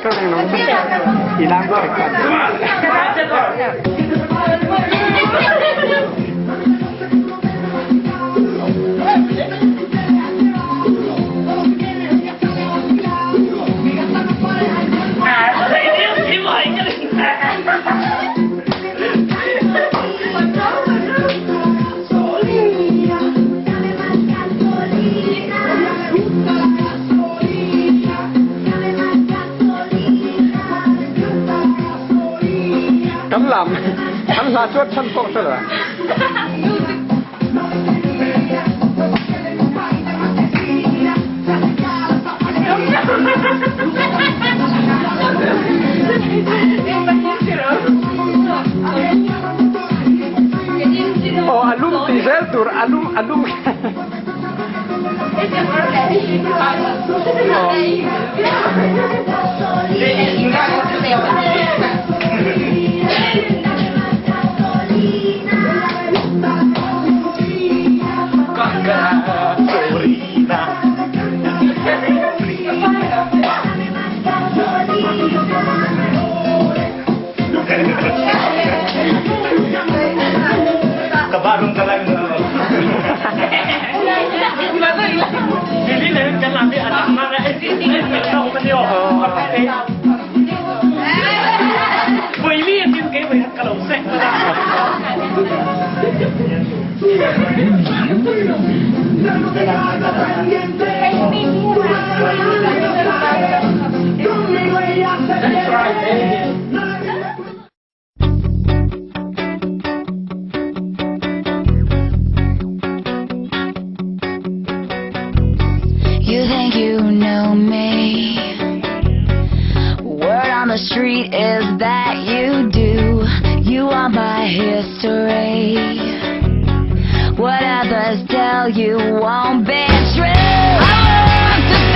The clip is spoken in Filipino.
ikaw na yung ilang ko record. Hắn là chuột chân phong rồi. Oh, alum tizeldur, alum. Kebarung kalang. Jadi nih kan nanti ada mana tahu menio. Boleh yang kayak kalau sek. You think you know me? Word on the street is that you do. You are my history. What others tell you won't be